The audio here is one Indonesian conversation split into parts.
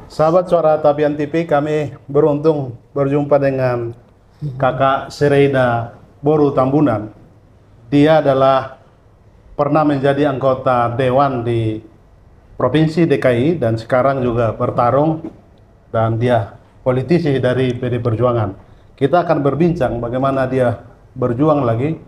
Sahabat Suara Tapian TV, kami beruntung berjumpa dengan Kakak Sereida Boru Tambunan. Dia adalah pernah menjadi anggota Dewan di Provinsi DKI dan sekarang juga bertarung, dan dia politisi dari PD Perjuangan. Kita akan berbincang bagaimana dia berjuang lagi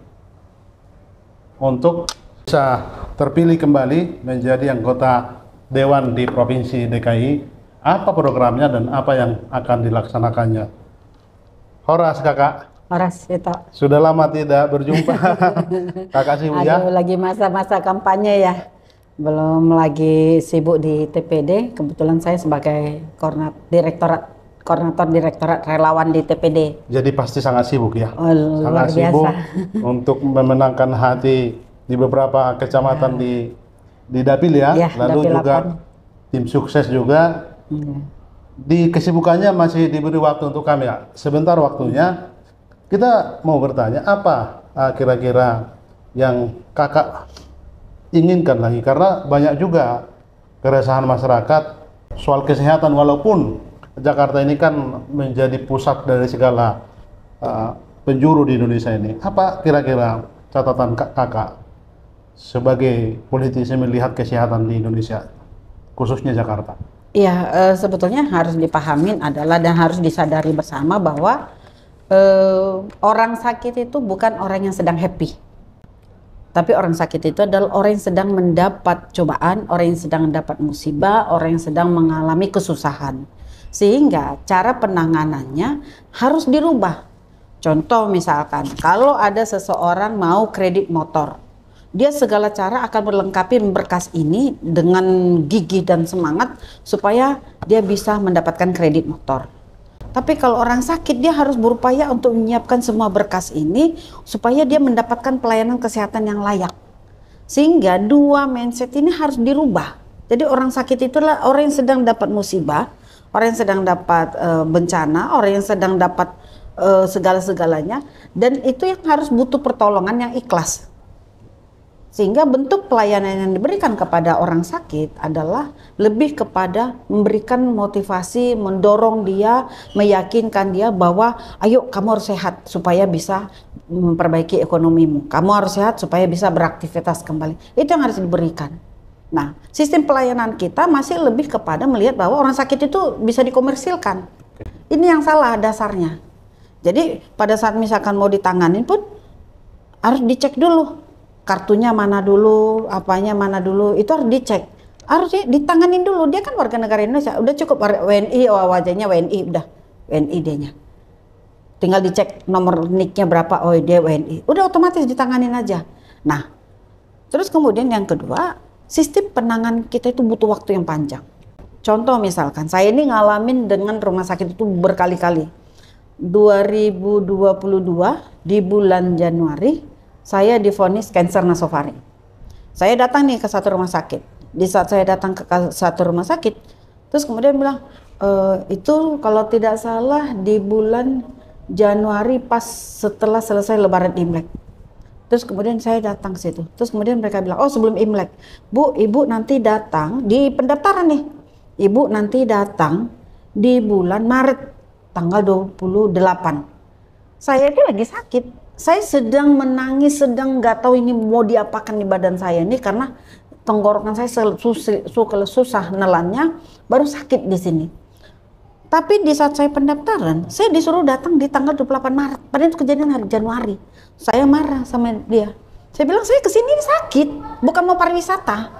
untuk bisa terpilih kembali menjadi anggota Dewan di Provinsi DKI. Apa programnya dan apa yang akan dilaksanakannya? Horas kakak. Horas itu. Sudah lama tidak berjumpa. Kakak sibuk ya? Aduh, lagi masa-masa kampanye ya. Belum lagi sibuk di TPD. Kebetulan saya sebagai koordinator direktorat relawan di TPD. Jadi pasti sangat sibuk ya? Oh, sangat luar sibuk biasa. untuk memenangkan hati di beberapa kecamatan di Dapil ya. Ya, Lalu Dapil juga 8. tim sukses juga. Di kesibukannya masih diberi waktu untuk kami ya. Sebentar waktunya kita mau bertanya apa kira-kira yang kakak inginkan lagi, karena banyak juga keresahan masyarakat soal kesehatan, walaupun Jakarta ini kan menjadi pusat dari segala penjuru di Indonesia ini. Apa kira-kira catatan kakak sebagai politisi melihat kesehatan di Indonesia, khususnya Jakarta? Iya, sebetulnya harus dipahamin adalah dan harus disadari bersama bahwa orang sakit itu bukan orang yang sedang happy. Tapi orang sakit itu adalah orang yang sedang mendapat cobaan, orang yang sedang mendapat musibah, orang yang sedang mengalami kesusahan. Sehingga cara penanganannya harus dirubah. Contoh misalkan, kalau ada seseorang mau kredit motor, dia segala cara akan melengkapi berkas ini dengan gigih dan semangat supaya dia bisa mendapatkan kredit motor. Tapi kalau orang sakit, dia harus berupaya untuk menyiapkan semua berkas ini supaya dia mendapatkan pelayanan kesehatan yang layak. Sehingga dua mindset ini harus dirubah. Jadi orang sakit itulah orang yang sedang dapat musibah, orang yang sedang dapat bencana, orang yang sedang dapat segala-segalanya, dan itu yang harus butuh pertolongan yang ikhlas. Sehingga bentuk pelayanan yang diberikan kepada orang sakit adalah lebih kepada memberikan motivasi, mendorong dia, meyakinkan dia bahwa ayo kamu harus sehat supaya bisa memperbaiki ekonomimu. Kamu harus sehat supaya bisa beraktivitas kembali. Itu yang harus diberikan. Nah, sistem pelayanan kita masih lebih kepada melihat bahwa orang sakit itu bisa dikomersilkan. Ini yang salah dasarnya. Jadi pada saat misalkan mau ditanganin pun harus dicek dulu. Kartunya mana dulu, apanya mana dulu, itu harus dicek. Harus ditanganin dulu, dia kan warga negara Indonesia, udah cukup WNI, wajahnya WNI, udah WNI dia-nya. Tinggal dicek nomor NIK-nya berapa, oh dia WNI, udah otomatis ditanganin aja. Nah, terus kemudian yang kedua, sistem penanganan kita itu butuh waktu yang panjang. Contoh misalkan, saya ini ngalamin dengan rumah sakit itu berkali-kali. 2022 di bulan Januari, saya divonis kanker nasofaring. Saya datang nih ke satu rumah sakit. Di saat saya datang ke satu rumah sakit, terus kemudian bilang, itu kalau tidak salah di bulan Januari pas setelah selesai Lebaran Imlek. Terus kemudian saya datang ke situ. Terus kemudian mereka bilang, oh sebelum Imlek, Bu, Ibu nanti datang di pendaftaran nih. Ibu nanti datang di bulan Maret, tanggal 28. Saya ini lagi sakit. Saya sedang menangis, sedang nggak tahu ini mau diapakan di badan saya ini karena tenggorokan saya susah nelannya, baru sakit di sini. Tapi di saat saya pendaftaran, saya disuruh datang di tanggal 28 Maret. Padahal itu kejadian hari Januari. Saya marah sama dia. Saya bilang saya kesini sakit, bukan mau pariwisata,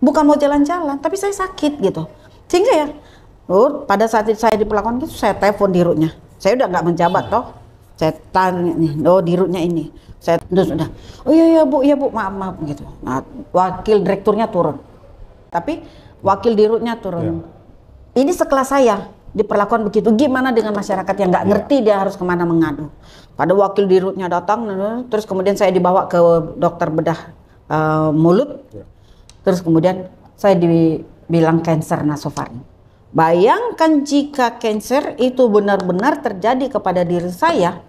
bukan mau jalan-jalan, tapi saya sakit gitu. Sehingga ya, pada saat itu saya diperlakukan gitu, saya telepon dirutnya. Saya udah nggak menjabat toh. Saya tanya nih, oh dirutnya ini. Saya terus udah, oh iya bu, maaf gitu. Nah, wakil direkturnya turun, tapi wakil dirutnya turun. Ini sekelas saya diperlakukan begitu. Gimana dengan masyarakat yang nggak ngerti dia harus kemana mengadu? Pada wakil dirutnya datang, terus kemudian saya dibawa ke dokter bedah mulut. Terus kemudian saya dibilang kanker nasofaring. Bayangkan jika kanker itu benar-benar terjadi kepada diri saya,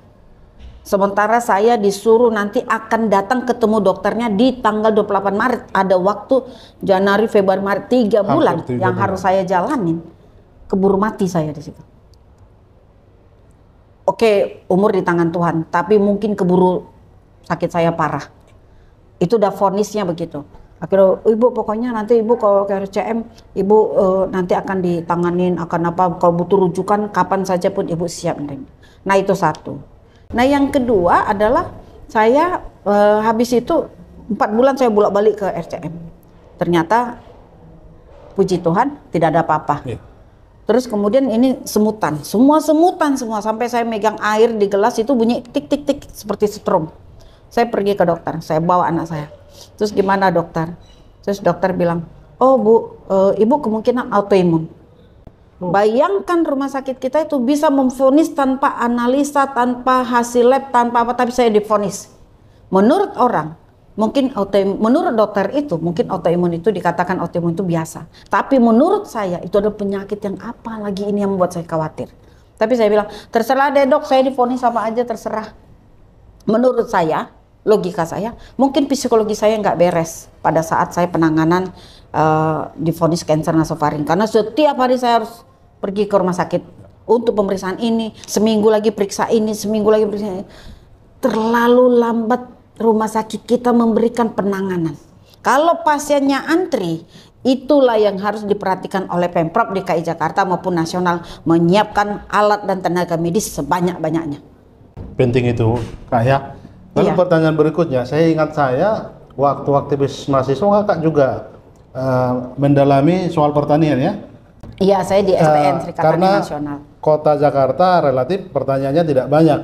sementara saya disuruh nanti akan datang ketemu dokternya di tanggal 28 Maret. Ada waktu Januari, Februari, Maret, 3 bulan yang harus saya jalanin. keburu mati saya di situ. Oke, umur di tangan Tuhan, tapi mungkin keburu sakit saya parah. Itu udah vonisnya begitu. Akhirnya, ibu pokoknya nanti ibu kalau ke RCM, ibu nanti akan ditanganin, akan apa, kalau butuh rujukan kapan saja pun ibu siap. Nah itu satu. Nah yang kedua adalah saya habis itu 4 bulan saya bolak-balik ke RCM. Ternyata puji Tuhan tidak ada apa-apa. Yeah. Terus kemudian ini semutan, semua sampai saya megang air di gelas itu bunyi tik tik tik seperti setrum. Saya pergi ke dokter, saya bawa anak saya. Terus gimana dokter? Terus dokter bilang, oh bu, ibu kemungkinan autoimun. Bayangkan rumah sakit kita itu bisa memvonis tanpa analisa, tanpa hasil lab, tanpa apa, tapi saya divonis. Menurut orang, mungkin menurut dokter itu, mungkin autoimun itu dikatakan autoimun itu biasa. Tapi menurut saya itu ada penyakit yang apa lagi ini yang membuat saya khawatir. Tapi saya bilang, terserah deh dok, saya divonis sama aja terserah. Menurut saya, logika saya, mungkin psikologi saya nggak beres pada saat saya penanganan divonis kanker nasofaring. Karena setiap hari saya harus pergi ke rumah sakit untuk pemeriksaan ini, seminggu lagi periksa ini, seminggu lagi periksa ini. Terlalu lambat rumah sakit kita memberikan penanganan. Kalau pasiennya antri, itulah yang harus diperhatikan oleh Pemprov DKI Jakarta maupun nasional, menyiapkan alat dan tenaga medis sebanyak-banyaknya. Penting itu, Kak ya. Lalu pertanyaan berikutnya, saya ingat waktu aktivis mahasiswa Kakak juga mendalami soal pertanian ya? Iya, saya di STN Serikat Tani Nasional. Kota Jakarta relatif pertaniannya tidak banyak,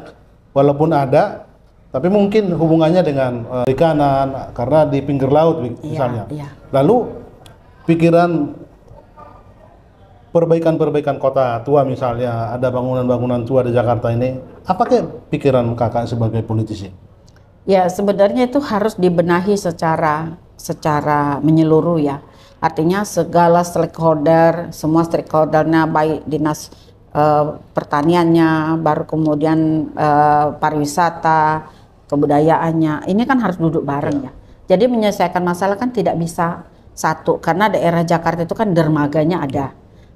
walaupun ada. Tapi mungkin hubungannya dengan perikanan karena di pinggir laut misalnya. Iya. Lalu pikiran perbaikan kota tua misalnya, ada bangunan-bangunan tua di Jakarta ini, apakah pikiran Kakak sebagai politisi? Ya sebenarnya itu harus dibenahi secara menyeluruh ya. Artinya segala stakeholder, semua stakeholdernya baik dinas pertaniannya, baru kemudian pariwisata, kebudayaannya, ini kan harus duduk bareng ya. Jadi menyelesaikan masalah kan tidak bisa satu, karena daerah Jakarta itu kan dermaganya ada.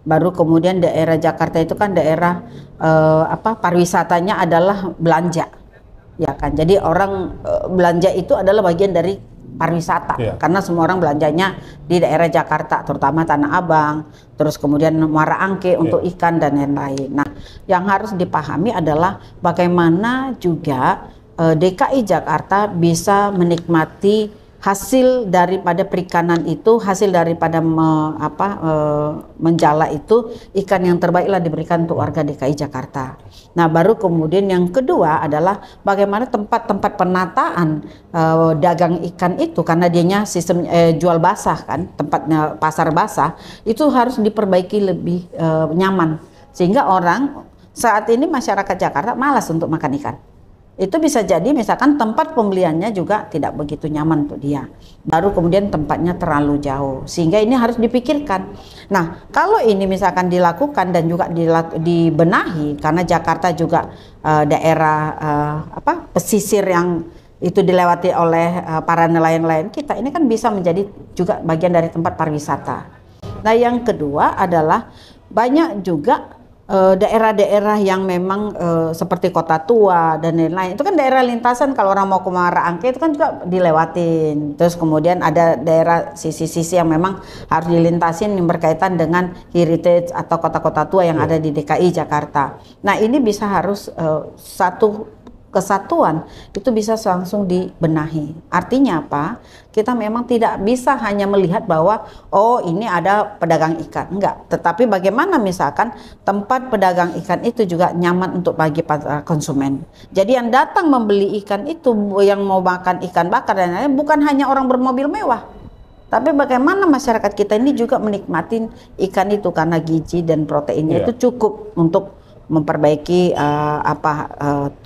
Baru kemudian daerah Jakarta itu kan daerah pariwisatanya adalah belanja, ya kan. Jadi orang belanja itu adalah bagian dari pariwisata, karena semua orang belanjanya di daerah Jakarta, terutama Tanah Abang, terus kemudian Muara Angke untuk ikan dan lain-lain. Nah, yang harus dipahami adalah bagaimana juga DKI Jakarta bisa menikmati hasil daripada perikanan itu, hasil daripada menjala itu, ikan yang terbaiklah diberikan untuk warga DKI Jakarta. Nah, baru kemudian yang kedua adalah bagaimana tempat-tempat penataan dagang ikan itu, karena dianya sistem jual basah kan, tempatnya pasar basah, itu harus diperbaiki lebih nyaman. Sehingga orang saat ini masyarakat Jakarta malas untuk makan ikan. Itu bisa jadi misalkan tempat pembeliannya juga tidak begitu nyaman untuk dia. Baru kemudian tempatnya terlalu jauh. Sehingga ini harus dipikirkan. Nah, kalau ini misalkan dilakukan dan juga dibenahi, karena Jakarta juga daerah pesisir yang itu dilewati oleh para nelayan-nelayan kita, ini kan bisa menjadi juga bagian dari tempat pariwisata. Nah, yang kedua adalah banyak juga daerah-daerah yang memang seperti Kota Tua dan lain-lain, itu kan daerah lintasan. Kalau orang mau ke Muara Angke itu kan juga dilewatin. Terus kemudian ada daerah sisi-sisi yang memang harus dilintasin yang berkaitan dengan heritage atau kota-kota tua yang ada di DKI Jakarta. Nah, ini bisa harus satu kesatuan itu bisa langsung dibenahi. Artinya apa? Kita memang tidak bisa hanya melihat bahwa oh ini ada pedagang ikan, enggak. Tetapi bagaimana misalkan tempat pedagang ikan itu juga nyaman untuk bagi konsumen. Jadi yang datang membeli ikan itu, yang mau makan ikan bakar dan lain-lain, bukan hanya orang bermobil mewah. Tapi bagaimana masyarakat kita ini juga menikmati ikan itu karena gizi dan proteinnya itu cukup untuk memperbaiki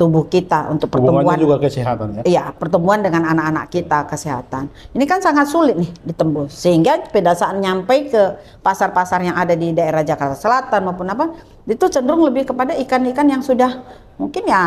tubuh kita untuk pertumbuhan. Hubungannya juga kesehatan ya? Iya, pertumbuhan dengan anak-anak kita, kesehatan. Ini kan sangat sulit nih ditembus. Sehingga pada saat nyampe ke pasar-pasar yang ada di daerah Jakarta Selatan maupun apa, itu cenderung lebih kepada ikan-ikan yang sudah mungkin ya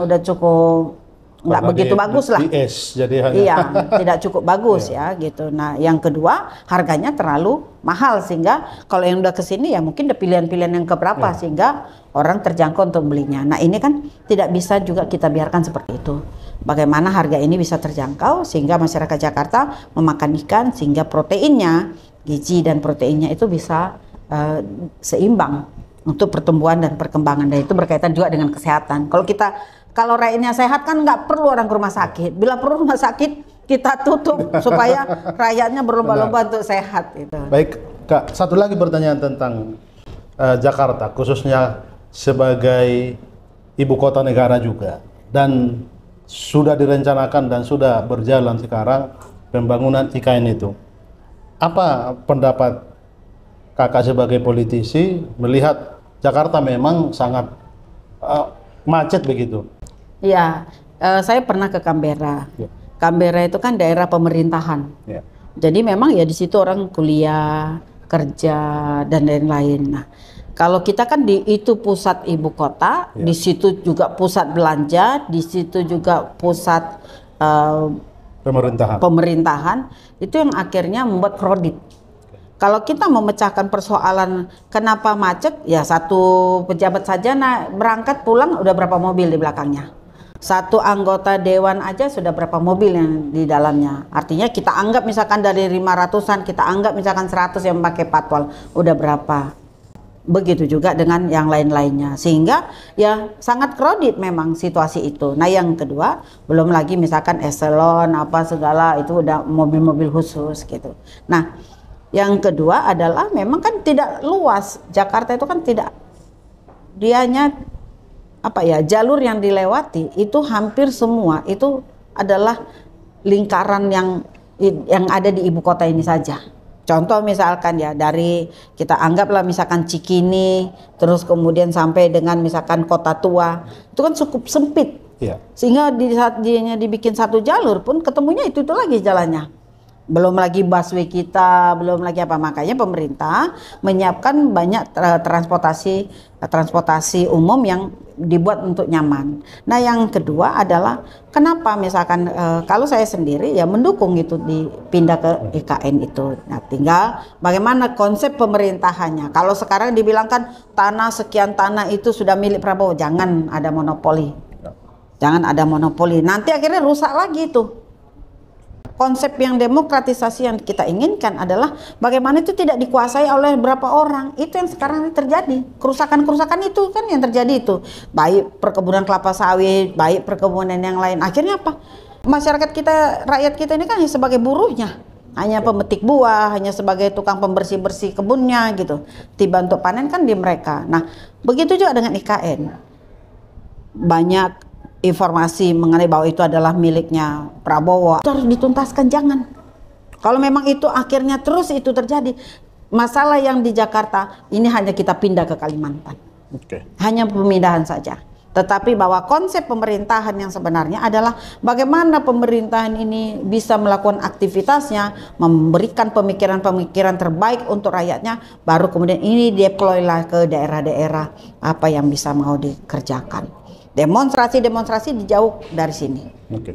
udah cukup nggak begitu bagus lah. Jadi hanya Iya, tidak cukup bagus ya gitu. Nah, yang kedua harganya terlalu mahal sehingga kalau yang udah kesini ya mungkin ada pilihan-pilihan yang keberapa sehingga orang terjangkau untuk belinya. Nah, ini kan tidak bisa juga kita biarkan seperti itu. Bagaimana harga ini bisa terjangkau sehingga masyarakat Jakarta memakan ikan sehingga proteinnya, gizi dan proteinnya itu bisa seimbang untuk pertumbuhan dan perkembangan, dan itu berkaitan juga dengan kesehatan. Kalau rakyatnya sehat kan nggak perlu orang ke rumah sakit. Bila perlu rumah sakit kita tutup supaya rakyatnya berlomba-lomba untuk sehat. Gitu. Baik, Kak. Satu lagi pertanyaan tentang Jakarta, khususnya sebagai ibu kota negara juga, dan sudah direncanakan dan sudah berjalan sekarang pembangunan IKN itu. Apa pendapat Kakak sebagai politisi melihat Jakarta memang sangat macet begitu? Ya, saya pernah ke Canberra. Ya. Canberra itu kan daerah pemerintahan. Ya. Jadi memang ya di situ orang kuliah, kerja dan lain-lain. Nah, kalau kita kan itu pusat ibu kota, di situ juga pusat belanja, di situ juga pusat pemerintahan. Itu yang akhirnya membuat kredit. Kalau kita memecahkan persoalan kenapa macet, ya satu pejabat saja berangkat pulang udah berapa mobil di belakangnya. Satu anggota dewan aja sudah berapa mobil yang di dalamnya. Artinya kita anggap misalkan dari 500-an, kita anggap misalkan 100 yang pakai patwal, udah berapa. Begitu juga dengan yang lain-lainnya. Sehingga ya sangat kredit memang situasi itu. Nah, yang kedua, belum lagi misalkan eselon apa segala itu udah mobil-mobil khusus gitu. Nah, yang kedua adalah memang kan tidak luas. Jakarta itu kan tidak, dianya jalur yang dilewati itu hampir semua itu adalah lingkaran yang ada di ibu kota ini saja. Contoh misalkan ya dari kita anggaplah misalkan Cikini, terus kemudian sampai dengan misalkan Kota Tua, itu kan cukup sempit. Sehingga di saat dianya dibikin satu jalur pun ketemunya itu lagi jalannya. Belum lagi busway kita, belum lagi apa, makanya pemerintah menyiapkan banyak transportasi umum yang dibuat untuk nyaman. Nah, yang kedua adalah kenapa misalkan kalau saya sendiri ya mendukung itu dipindah ke IKN itu. Nah, tinggal bagaimana konsep pemerintahannya. Kalau sekarang dibilangkan sekian tanah itu sudah milik Prabowo, jangan ada monopoli. Jangan ada monopoli. Nanti akhirnya rusak lagi itu. Konsep yang demokratisasi yang kita inginkan adalah bagaimana itu tidak dikuasai oleh berapa orang. Itu yang sekarang terjadi. Kerusakan-kerusakan itu kan yang terjadi itu. Baik perkebunan kelapa sawit, baik perkebunan yang lain. Akhirnya apa? Masyarakat kita, rakyat kita ini kan hanya sebagai buruhnya. Hanya pemetik buah, hanya sebagai tukang pembersih-bersih kebunnya gitu. Tiba untuk panen kan di mereka. Nah, begitu juga dengan IKN. Banyak informasi mengenai bahwa itu adalah miliknya Prabowo, itu harus dituntaskan. Jangan, kalau memang itu akhirnya terus itu terjadi, masalah yang di Jakarta ini hanya kita pindah ke Kalimantan, hanya pemindahan saja. Tetapi bahwa konsep pemerintahan yang sebenarnya adalah bagaimana pemerintahan ini bisa melakukan aktivitasnya, memberikan pemikiran-pemikiran terbaik untuk rakyatnya, baru kemudian ini deploy-lah ke daerah-daerah apa yang bisa mau dikerjakan. Demonstrasi dijauh dari sini.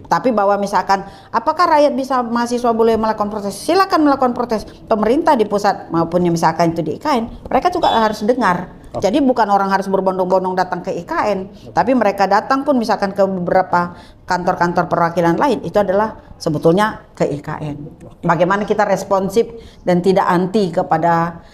Tapi bahwa misalkan apakah rakyat bisa, mahasiswa boleh melakukan protes? Silakan melakukan protes. Pemerintah di pusat maupun yang misalkan itu di IKN, mereka juga harus dengar. Jadi bukan orang harus berbondong-bondong datang ke IKN, tapi mereka datang pun misalkan ke beberapa kantor-kantor perwakilan lain, itu adalah sebetulnya ke IKN. Bagaimana kita responsif dan tidak anti kepada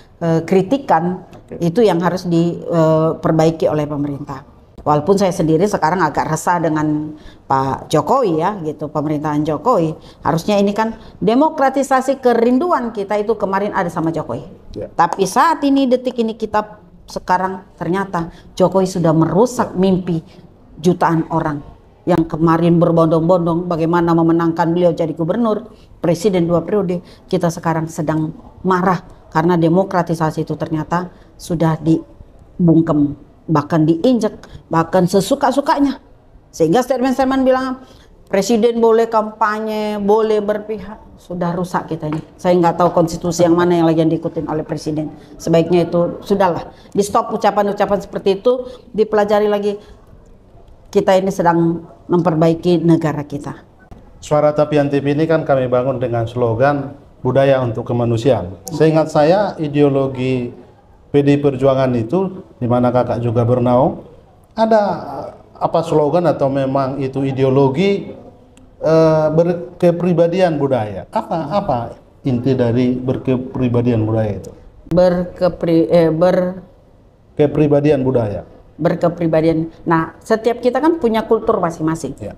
kritikan, itu yang harus diperbaiki oleh pemerintah. Walaupun saya sendiri sekarang agak resah dengan Pak Jokowi ya gitu, pemerintahan Jokowi. Harusnya ini kan demokratisasi, kerinduan kita itu kemarin ada sama Jokowi. Tapi saat ini, detik ini, kita sekarang ternyata Jokowi sudah merusak mimpi jutaan orang yang kemarin berbondong-bondong bagaimana memenangkan beliau jadi gubernur, presiden 2 periode. Kita sekarang sedang marah karena demokratisasi itu ternyata sudah dibungkem, bahkan diinjak, bahkan sesuka-sukanya. Sehingga statement-statement bilang presiden boleh kampanye, boleh berpihak, sudah rusak kita ini. Saya nggak tahu konstitusi yang mana yang lagi diikutin oleh presiden. Sebaiknya itu sudahlah, di stop ucapan-ucapan seperti itu, dipelajari lagi Ya. kita ini sedang memperbaiki negara kita. Suara Tapian TV ini kan kami bangun dengan slogan budaya untuk kemanusiaan. Seingat saya ideologi PDI Perjuangan itu, di mana kakak juga bernaung, ada apa slogan atau memang itu ideologi berkepribadian budaya? Apa inti dari berkepribadian budaya itu? Kepribadian budaya. Berkepribadian. Nah, setiap kita kan punya kultur masing-masing. Ya.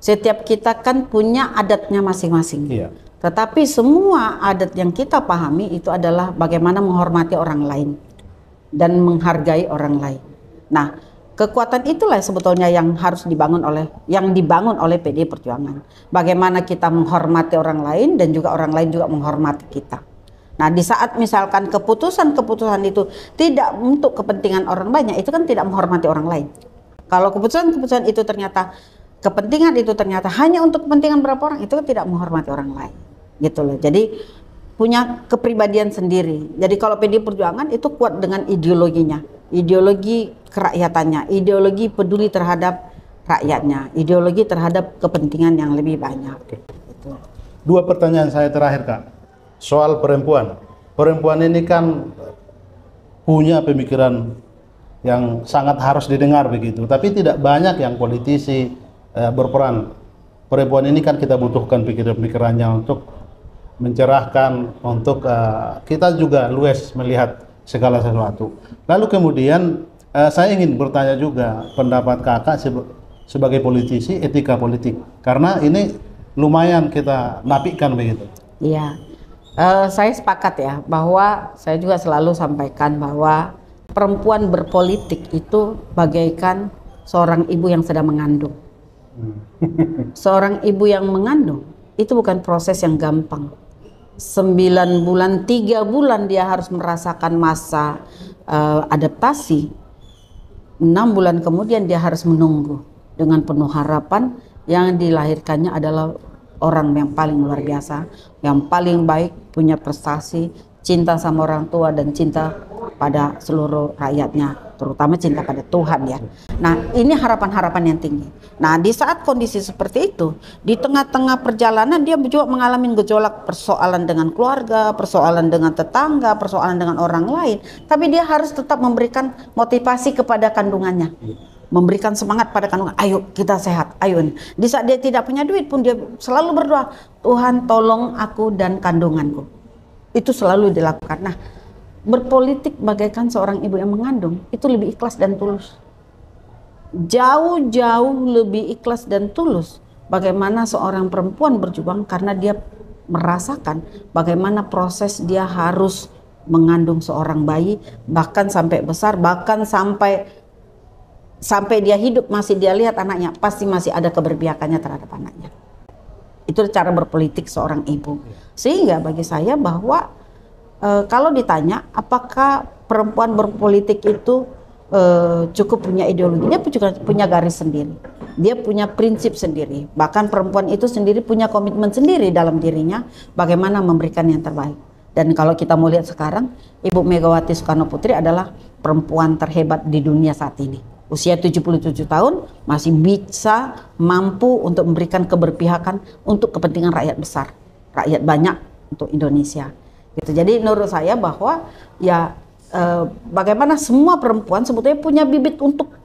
Setiap kita kan punya adatnya masing-masing. Iya. Tetapi semua adat yang kita pahami itu adalah bagaimana menghormati orang lain dan menghargai orang lain. Nah, kekuatan itulah sebetulnya yang harus dibangun oleh PDI Perjuangan. Bagaimana kita menghormati orang lain dan juga orang lain juga menghormati kita. Nah, di saat misalkan keputusan-keputusan itu tidak untuk kepentingan orang banyak, itu kan tidak menghormati orang lain. Kalau keputusan-keputusan itu ternyata kepentingan itu ternyata hanya untuk kepentingan berapa orang, itu kan tidak menghormati orang lain, gitu loh. Jadi punya kepribadian sendiri. Jadi kalau PDI Perjuangan itu kuat dengan ideologinya, ideologi kerakyatannya, ideologi peduli terhadap rakyatnya, ideologi terhadap kepentingan yang lebih banyak. Gitu. Dua pertanyaan saya terakhir, Kak. Soal perempuan. Perempuan ini kan punya pemikiran yang sangat harus didengar begitu, tapi tidak banyak yang politisi berperan. Perempuan ini kan kita butuhkan pikiran-pikirannya untuk mencerahkan, untuk kita juga luas melihat segala sesuatu. Lalu kemudian saya ingin bertanya juga pendapat kakak sebagai politisi, etika politik, karena ini lumayan kita napikan begitu. Iya, saya sepakat ya, bahwa saya juga selalu sampaikan bahwa perempuan berpolitik itu bagaikan seorang ibu yang sedang mengandung. Seorang ibu yang mengandung itu bukan proses yang gampang. 9 bulan, 3 bulan dia harus merasakan masa adaptasi. 6 bulan kemudian dia harus menunggu dengan penuh harapan yang dilahirkannya adalah orang yang paling luar biasa, yang paling baik, punya prestasi, cinta sama orang tua dan cinta pada seluruh rakyatnya, terutama cinta pada Tuhan ya. Nah, ini harapan-harapan yang tinggi. Nah, di saat kondisi seperti itu, di tengah-tengah perjalanan dia juga mengalami gejolak, persoalan dengan keluarga, persoalan dengan tetangga, persoalan dengan orang lain, tapi dia harus tetap memberikan motivasi kepada kandungannya, memberikan semangat pada kandungan, ayo kita sehat, ayo. Di saat dia tidak punya duit pun dia selalu berdoa, Tuhan tolong aku dan kandunganku. Itu selalu dilakukan. Nah, berpolitik bagaikan seorang ibu yang mengandung itu lebih ikhlas dan tulus, jauh-jauh lebih ikhlas dan tulus. Bagaimana seorang perempuan berjuang karena dia merasakan bagaimana proses dia harus mengandung seorang bayi, bahkan sampai besar, bahkan sampai dia hidup masih dia lihat anaknya, pasti masih ada keberpihakannya terhadap anaknya. Itu cara berpolitik seorang ibu. Sehingga bagi saya bahwa kalau ditanya apakah perempuan berpolitik itu cukup punya ideologi, dia juga punya garis sendiri, dia punya prinsip sendiri. Bahkan perempuan itu sendiri punya komitmen sendiri dalam dirinya bagaimana memberikan yang terbaik. Dan kalau kita mau lihat sekarang, Ibu Megawati Soekarno Putri adalah perempuan terhebat di dunia saat ini. Usia 77 tahun masih bisa mampu untuk memberikan keberpihakan untuk kepentingan rakyat besar, rakyat banyak untuk Indonesia. Gitu. Jadi menurut saya bahwa ya bagaimana semua perempuan sebetulnya punya bibit untuk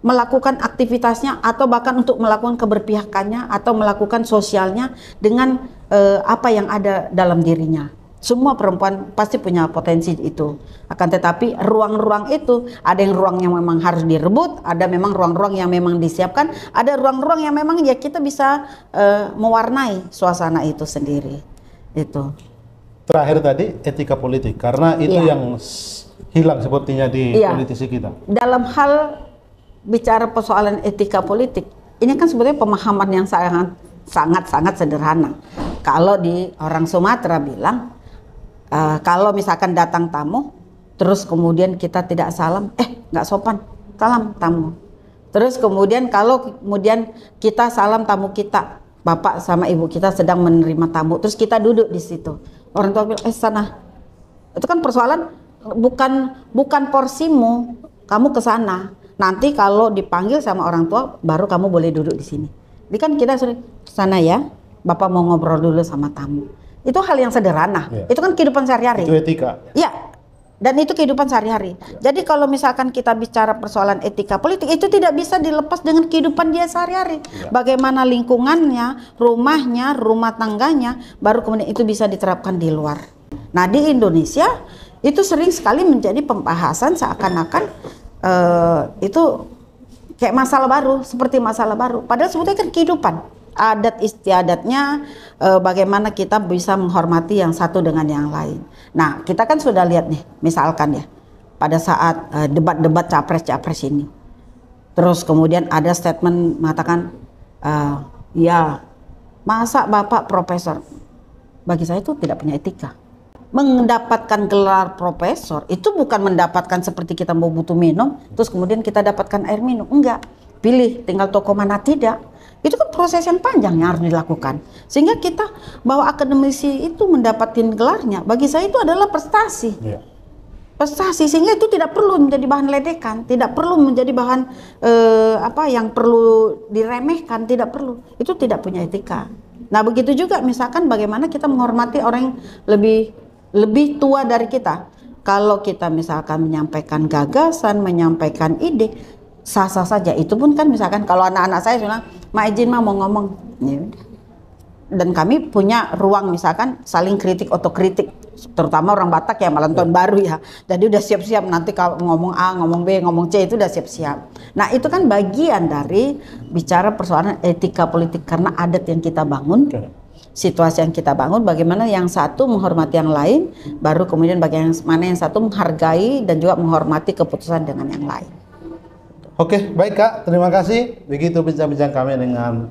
melakukan aktivitasnya atau bahkan untuk melakukan keberpihakannya atau melakukan sosialnya dengan apa yang ada dalam dirinya. Semua perempuan pasti punya potensi itu. Akan tetapi ruang-ruang itu ada yang ruang yang memang harus direbut, ada memang ruang-ruang yang memang disiapkan, ada ruang-ruang yang memang ya kita bisa mewarnai suasana itu sendiri. Itu. Terakhir tadi etika politik, karena itu yang hilang sepertinya di politisi kita. Dalam hal bicara persoalan etika politik, ini kan sebetulnya pemahaman yang sangat sederhana. Kalau di orang Sumatera bilang, kalau misalkan datang tamu, terus kemudian kita tidak salam, nggak sopan, salam tamu. Terus kemudian kalau kemudian kita salam tamu kita, bapak sama ibu kita sedang menerima tamu, terus kita duduk di situ, orang tua bilang, sana. Itu kan persoalan bukan porsimu, kamu ke sana. Nanti kalau dipanggil sama orang tua, baru kamu boleh duduk di sini. Jadi kan kita sering sana ya, Bapak mau ngobrol dulu sama tamu. Itu hal yang sederhana. Ya. Itu kan kehidupan sehari-hari. Itu etika. Ya. Dan itu kehidupan sehari-hari. Jadi kalau misalkan kita bicara persoalan etika politik, itu tidak bisa dilepas dengan kehidupan dia sehari-hari. Bagaimana lingkungannya, rumahnya, rumah tangganya, baru kemudian itu bisa diterapkan di luar. Nah, di Indonesia itu sering sekali menjadi pembahasan seakan-akan itu kayak masalah baru, seperti masalah baru. Padahal sebetulnya kan kehidupan. Adat istiadatnya, bagaimana kita bisa menghormati yang satu dengan yang lain. Nah, kita kan sudah lihat nih, misalkan ya, pada saat debat-debat capres-capres ini, terus kemudian ada statement mengatakan, ya masa Bapak profesor, bagi saya itu tidak punya etika. Mendapatkan gelar profesor itu bukan mendapatkan seperti kita mau butuh minum, terus kemudian kita dapatkan air minum, enggak. Pilih tinggal toko mana, tidak. Itu kan proses yang panjang yang harus dilakukan. Sehingga kita bahwa akademisi itu mendapatkan gelarnya, bagi saya itu adalah prestasi. Yeah. Prestasi, sehingga itu tidak perlu menjadi bahan ledekan, tidak perlu menjadi bahan yang perlu diremehkan, tidak perlu. Itu tidak punya etika. Nah, begitu juga misalkan bagaimana kita menghormati orang yang lebih tua dari kita. Kalau kita misalkan menyampaikan gagasan, menyampaikan ide, sah-sah saja. Itu pun kan misalkan kalau anak-anak saya bilang, "Ma izin Ma mau ngomong." Ya udah. Dan kami punya ruang misalkan saling kritik otokritik, terutama orang Batak ya, malam tahun baru ya. Jadi udah siap-siap nanti kalau ngomong A, ngomong B, ngomong C itu udah siap-siap. Nah, itu kan bagian dari bicara persoalan etika politik karena adat yang kita bangun. Situasi yang kita bangun, bagaimana yang satu menghormati yang lain, baru kemudian bagaimana yang satu menghargai dan juga menghormati keputusan dengan yang lain. Oke, baik Kak, terima kasih. Begitu bincang-bincang kami dengan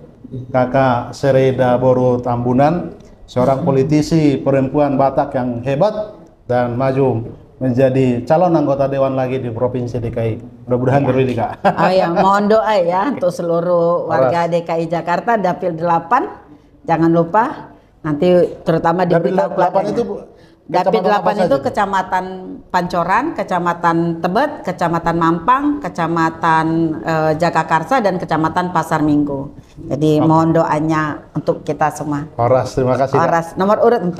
Kakak Sereda Boro Tambunan, seorang politisi perempuan Batak yang hebat dan maju menjadi calon anggota dewan lagi di Provinsi DKI. Mudah-mudahan terpilih Kak. Oh ya, mohon doa ya untuk seluruh warga DKI Jakarta, Dapil 8. Jangan lupa nanti terutama di Dapil 8 itu Dapil 8 itu Kecamatan Pancoran, Kecamatan Tebet, Kecamatan Mampang, Kecamatan Jagakarsa, dan Kecamatan Pasar Minggu. Jadi mohon doanya untuk kita semua. Horas, terima kasih. Horas, nomor urut 4.